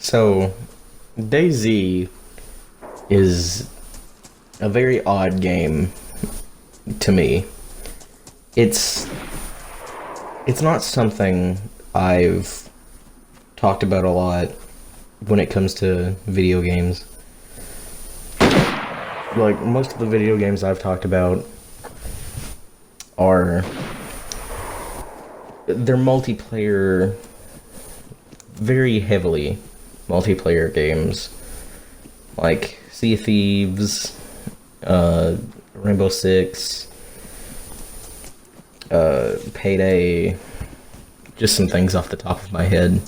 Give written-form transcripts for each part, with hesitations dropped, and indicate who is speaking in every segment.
Speaker 1: So, DayZ is a very odd game to me. It's it's not something I've talked about a lot when it comes to video games. Like, most of the video games I've talked about are they're multiplayer, very heavily multiplayer games, like Sea of Thieves, Rainbow Six, Payday, just some things off the top of my head.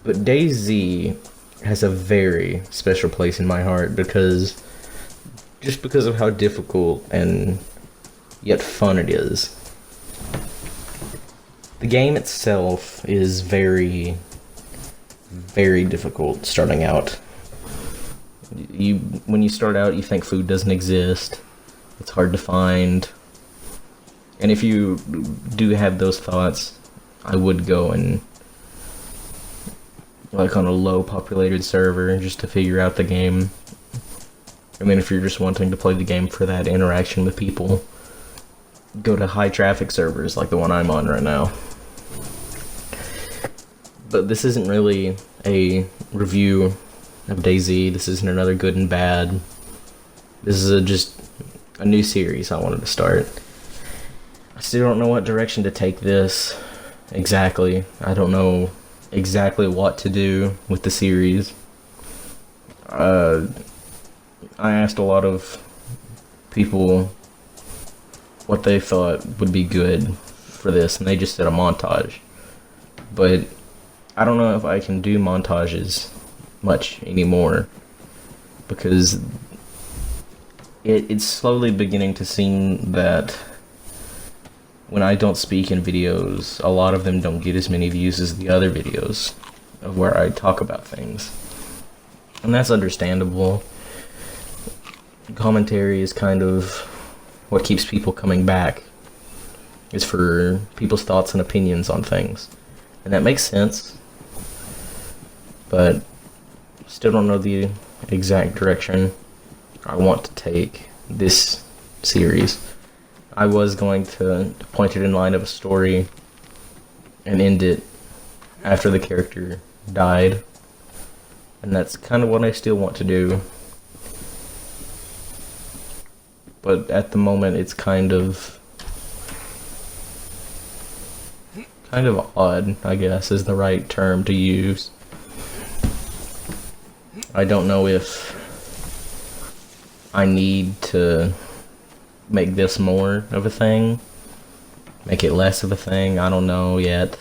Speaker 1: But DayZ has a very special place in my heart because of how difficult and yet fun it is. The game itself is very, very difficult starting out. When you start out, you think food doesn't exist. It's hard to find. And if you do have those thoughts, I would go and like on a low populated server just to figure out the game. I mean, if you're just wanting to play the game for that interaction with people, go to high traffic servers like the one I'm on right now. But this isn't really a review of DayZ. This isn't another good and bad. This is just a new series I wanted to start. I still don't know what direction to take this exactly. I don't know exactly what to do with the series. I asked a lot of people what they thought would be good for this, and they just said a montage. But I don't know if I can do montages much anymore, because it's slowly beginning to seem that when I don't speak in videos, a lot of them don't get as many views as the other videos of where I talk about things. And that's understandable. Commentary is kind of what keeps people coming back, is for people's thoughts and opinions on things. And that makes sense. But still don't know the exact direction I want to take this series. I was going to point it in line of a story and end it after the character died. And that's kind of what I still want to do. But at the moment it's kind of odd, I guess, is the right term to use. I don't know if I need to make this more of a thing, make it less of a thing. I don't know yet.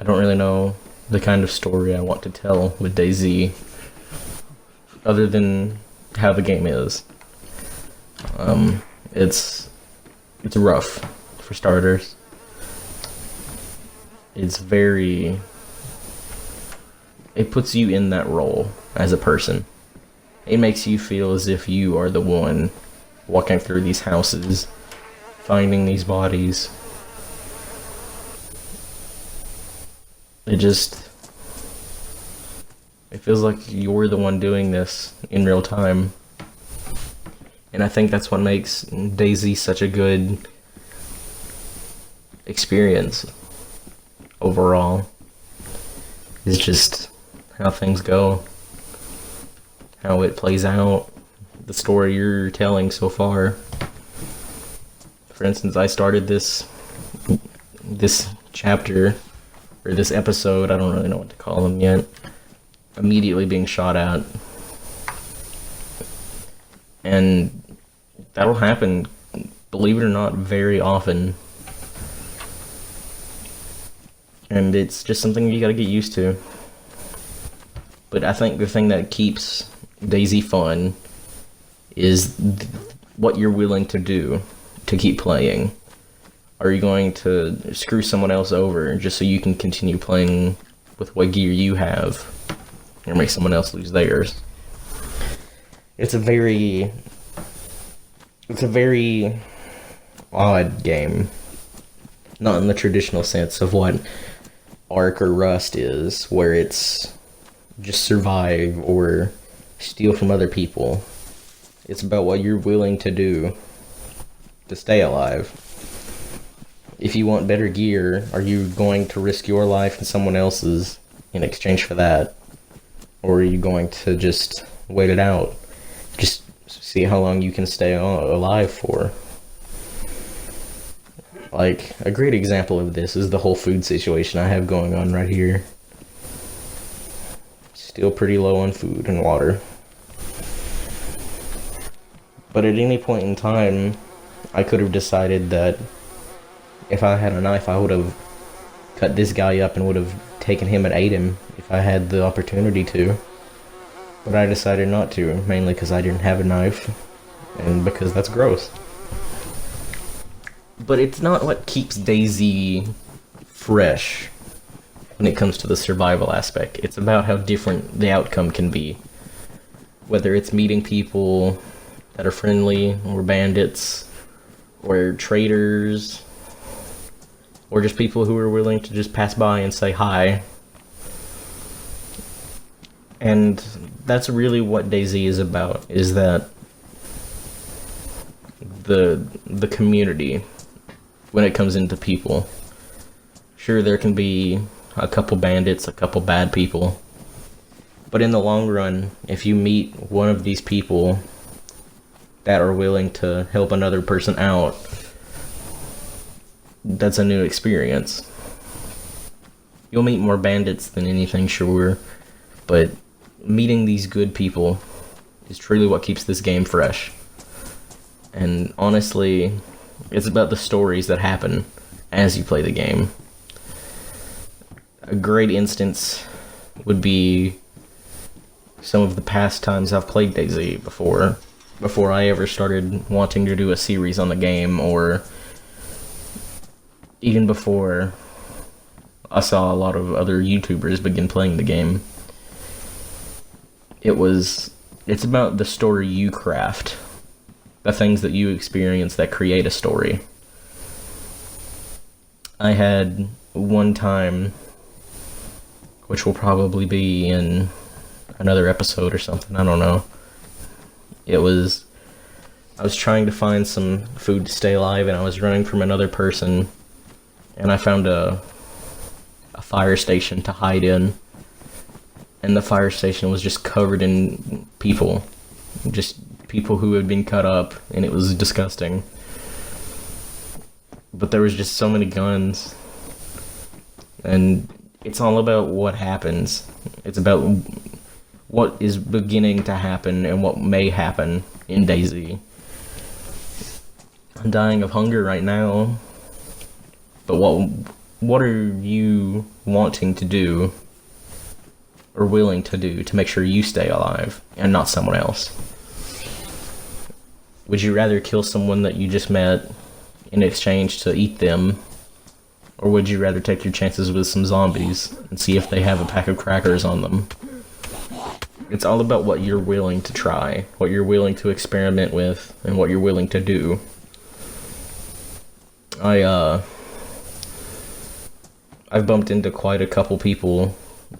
Speaker 1: I don't really know the kind of story I want to tell with DayZ, other than how the game is. It's rough, for starters. It puts you in that role as a person. It makes you feel as if you are the one walking through these houses, finding these bodies. It feels like you're the one doing this in real time. And I think that's what makes DayZ such a good experience overall. It's just how things go, how it plays out, the story you're telling so far. For instance, I started this chapter, or this episode, I don't really know what to call them yet, immediately being shot at. And that'll happen, believe it or not, very often. And it's just something you gotta get used to. But I think the thing that keeps DayZ fun is what you're willing to do to keep playing. Are you going to screw someone else over just so you can continue playing with what gear you have, or make someone else lose theirs? It's a very odd game. Not in the traditional sense of what Ark or Rust is, where it's just survive or steal from other people. It's about what you're willing to do to stay alive. If you want better gear, are you going to risk your life and someone else's in exchange for that? Or are you going to just wait it out? Just see how long you can stay alive for. Like, a great example of this is the whole food situation I have going on right here. Still pretty low on food and water. But at any point in time, I could have decided that if I had a knife, I would have cut this guy up and would have taken him and ate him if I had the opportunity to. But I decided not to, mainly because I didn't have a knife, and because that's gross. But it's not what keeps DayZ fresh when it comes to the survival aspect. It's about how different the outcome can be. Whether it's meeting people that are friendly, or bandits, or traitors, or just people who are willing to just pass by and say hi. And that's really what DayZ is about, is that the community when it comes into people. Sure, there can be a couple bandits, a couple bad people, but in the long run, if you meet one of these people that are willing to help another person out, that's a new experience. You'll meet more bandits than anything, sure, but meeting these good people is truly what keeps this game fresh. And honestly, it's about the stories that happen as you play the game. A great instance would be some of the past times I've played DayZ before I ever started wanting to do a series on the game, or even before I saw a lot of other YouTubers begin playing the game. It's about the story you craft, the things that you experience that create a story. I had one time, which will probably be in another episode or something, I don't know. I was trying to find some food to stay alive, and I was running from another person, and I found a fire station to hide in, and the fire station was just covered in people. Just people who had been cut up, and it was disgusting. But there was just so many guns, and it's all about what happens. It's about what is beginning to happen and what may happen in DayZ. I'm dying of hunger right now, but what are you wanting to do or willing to do to make sure you stay alive and not someone else? Would you rather kill someone that you just met in exchange to eat them, or would you rather take your chances with some zombies and see if they have a pack of crackers on them? It's all about what you're willing to try, what you're willing to experiment with, and what you're willing to do. I've bumped into quite a couple people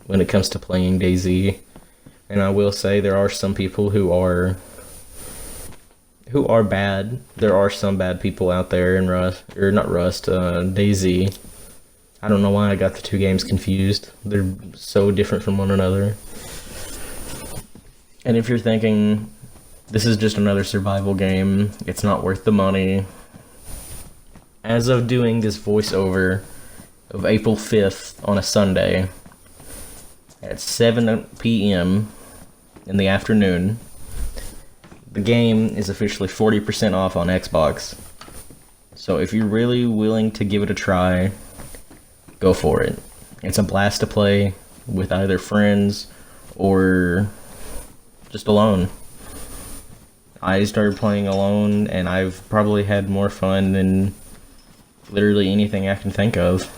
Speaker 1: when it comes to playing DayZ, and I will say there are some people who are bad. There are some bad people out there in DayZ. I don't know why I got the two games confused. They're so different from one another. And if you're thinking, this is just another survival game, it's not worth the money, as of doing this voiceover of April 5th on a Sunday at 7 p.m. in the afternoon, the game is officially 40% off on Xbox. So if you're really willing to give it a try, go for it. It's a blast to play with either friends or just alone. I started playing alone, and I've probably had more fun than literally anything I can think of.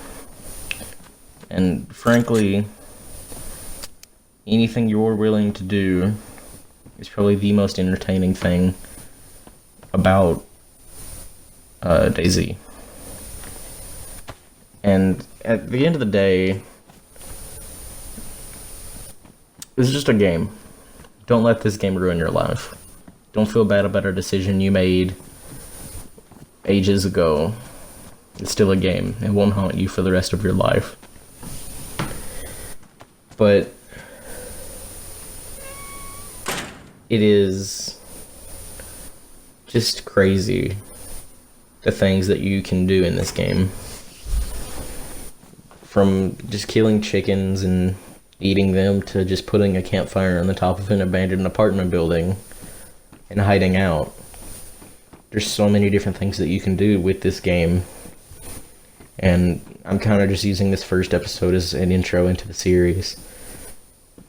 Speaker 1: And frankly, anything you're willing to do is probably the most entertaining thing about DayZ. And at the end of the day, It's just a game. Don't let this game ruin your life. Don't feel bad about a decision you made ages ago. It's still a game. It won't haunt you for the rest of your life. But it is just crazy the things that you can do in this game. From just killing chickens and eating them to just putting a campfire on the top of an abandoned apartment building and hiding out. There's so many different things that you can do with this game. And I'm kind of just using this first episode as an intro into the series.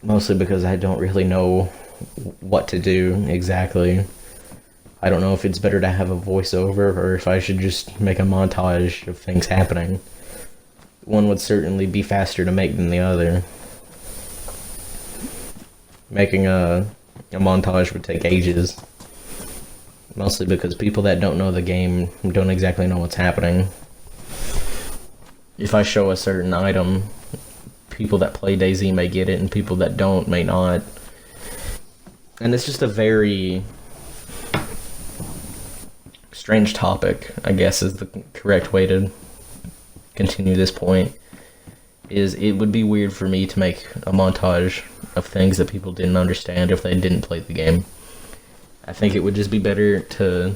Speaker 1: Mostly because I don't really know what to do exactly. I don't know if it's better to have a voiceover or if I should just make a montage of things happening. One would certainly be faster to make than the other. Making a montage would take ages. Mostly because people that don't know the game don't exactly know what's happening. If I show a certain item, people that play DayZ may get it and people that don't may not. And it's just a very strange topic, I guess is the correct way to continue this point. Is it would be weird for me to make a montage of things that people didn't understand if they didn't play the game. I think it would just be better to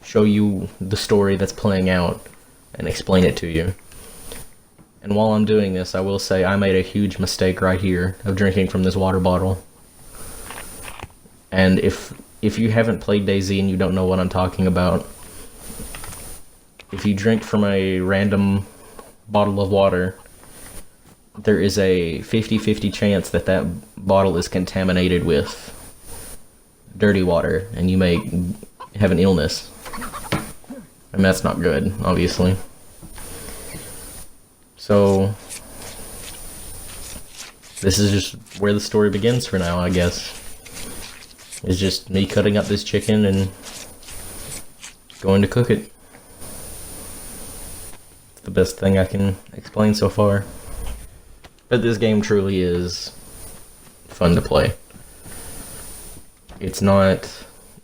Speaker 1: show you the story that's playing out and explain it to you. And while I'm doing this, I will say I made a huge mistake right here of drinking from this water bottle. And if you haven't played DayZ and you don't know what I'm talking about, if you drink from a random bottle of water, there is a 50-50 chance that that bottle is contaminated with dirty water, and you may have an illness. And that's not good, obviously. So, this is just where the story begins for now, I guess. It's just me cutting up this chicken and going to cook it. It's the best thing I can explain so far. But this game truly is fun to play. It's not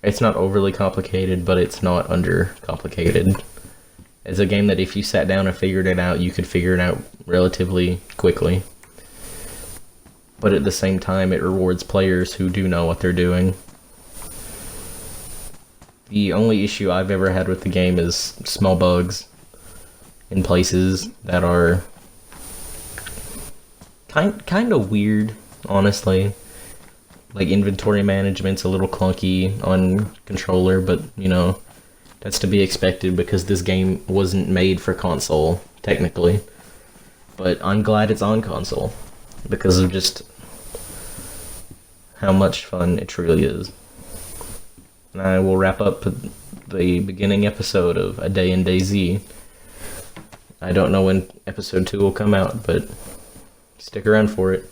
Speaker 1: overly complicated, but it's not under-complicated. It's a game that if you sat down and figured it out, you could figure it out relatively quickly. But at the same time, it rewards players who do know what they're doing. The only issue I've ever had with the game is small bugs in places that are kind of weird, honestly. Like, inventory management's a little clunky on controller, but, you know, that's to be expected because this game wasn't made for console, technically. But I'm glad it's on console because of just how much fun it truly is. And I will wrap up the beginning episode of A Day in DayZ. I don't know when episode 2 will come out, but stick around for it.